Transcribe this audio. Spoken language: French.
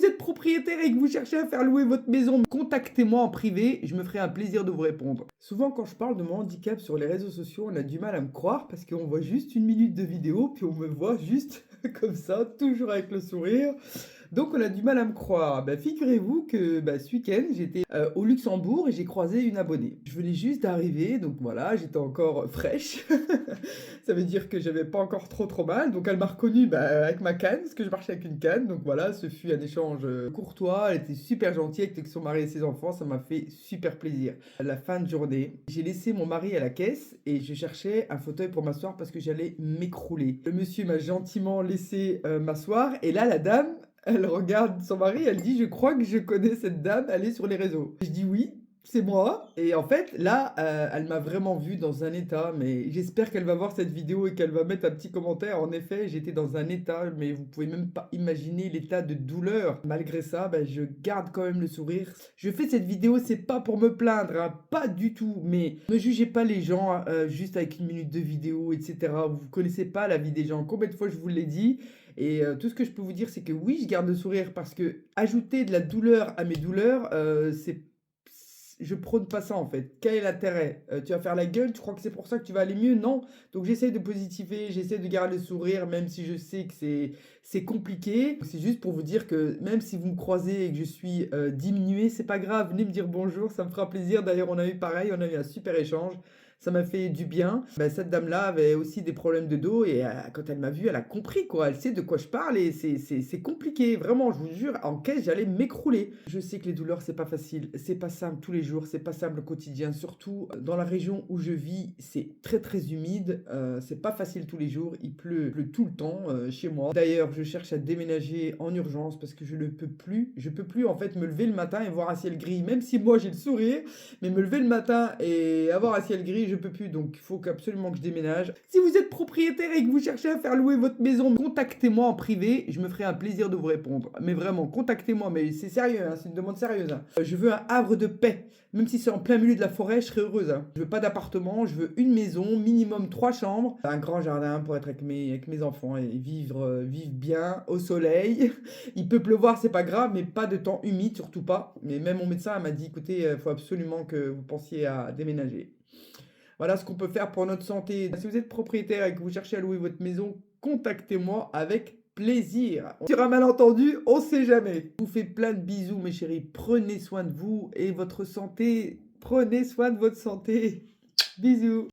êtes propriétaire et que vous cherchez à faire louer votre maison, contactez-moi en privé, je me ferai un plaisir de vous répondre. Souvent, quand je parle de mon handicap sur les réseaux sociaux, on a du mal à me croire parce qu'on voit juste 1 minute de vidéo, puis on me voit juste comme ça, toujours avec le sourire. Donc on a du mal à me croire. Bah, figurez-vous que ce week-end, j'étais au Luxembourg et j'ai croisé une abonnée. Je venais juste d'arriver, donc voilà, j'étais encore fraîche. Ça veut dire que j'avais pas encore trop mal. Donc elle m'a reconnue avec ma canne, parce que je marchais avec une canne. Donc voilà, ce fut un échange courtois. Elle était super gentille avec son mari et ses enfants. Ça m'a fait super plaisir. À la fin de journée, j'ai laissé mon mari à la caisse et je cherchais un fauteuil pour m'asseoir parce que j'allais m'écrouler. Le monsieur m'a gentiment laissé m'asseoir et là, la dame, elle regarde son mari, elle dit: «Je crois que je connais cette dame, elle est sur les réseaux». Je dis: «Oui, c'est moi» et en fait, là, elle m'a vraiment vu dans un état, mais j'espère qu'elle va voir cette vidéo et qu'elle va mettre un petit commentaire. En effet, j'étais dans un état, mais vous pouvez même pas imaginer l'état de douleur. Malgré ça, je garde quand même le sourire. Je fais cette vidéo, c'est pas pour me plaindre, hein, pas du tout, mais ne jugez pas les gens, juste avec 1 minute de vidéo et cetera. Vous connaissez pas la vie des gens. Combien de fois je vous l'ai dit? Et tout ce que je peux vous dire, c'est que oui, je garde le sourire parce que ajouter de la douleur à mes douleurs, je prône pas ça en fait. Quel est l'intérêt? Tu vas faire la gueule, tu crois que c'est pour ça que tu vas aller mieux? Non. Donc j'essaie de positiver, j'essaie de garder le sourire, même si je sais que c'est compliqué. C'est juste pour vous dire que même si vous me croisez et que je suis diminué, c'est pas grave. Venez me dire bonjour, ça me fera plaisir. D'ailleurs, on a eu pareil, on a eu un super échange. Ça m'a fait du bien. Cette dame-là avait aussi des problèmes de dos et quand elle m'a vu, elle a compris quoi. Elle sait de quoi je parle et c'est compliqué. Vraiment, je vous jure, en caisse, j'allais m'écrouler. Je sais que les douleurs, c'est pas facile. C'est pas simple tous les jours. C'est pas simple au quotidien. Surtout dans la région où je vis, c'est très humide. C'est pas facile tous les jours. Il pleut tout le temps chez moi. D'ailleurs, je cherche à déménager en urgence parce que je ne peux plus. Je peux plus en fait me lever le matin et voir un ciel gris. Même si moi j'ai le sourire, mais me lever le matin et avoir un ciel gris, je peux plus. Donc il faut absolument que je déménage. Si vous êtes propriétaire et que vous cherchez à faire louer votre maison, contactez-moi en privé. Je me ferai un plaisir de vous répondre. Mais vraiment, contactez-moi. Mais c'est sérieux, hein, c'est une demande sérieuse, hein. Je veux un havre de paix. Même si c'est en plein milieu de la forêt, je serai heureuse, hein. Je veux pas d'appartement, je veux une maison, minimum 3 chambres, un grand jardin pour être avec mes enfants et vivre bien au soleil. Il peut pleuvoir, c'est pas grave, mais pas de temps humide, surtout pas. Mais même mon médecin elle m'a dit, écoutez, il faut absolument que vous pensiez à déménager. Voilà ce qu'on peut faire pour notre santé. Si vous êtes propriétaire et que vous cherchez à louer votre maison, contactez-moi avec plaisir. Sur un malentendu, on sait jamais. Je vous fais plein de bisous, mes chéris. Prenez soin de vous et votre santé. Prenez soin de votre santé. Bisous.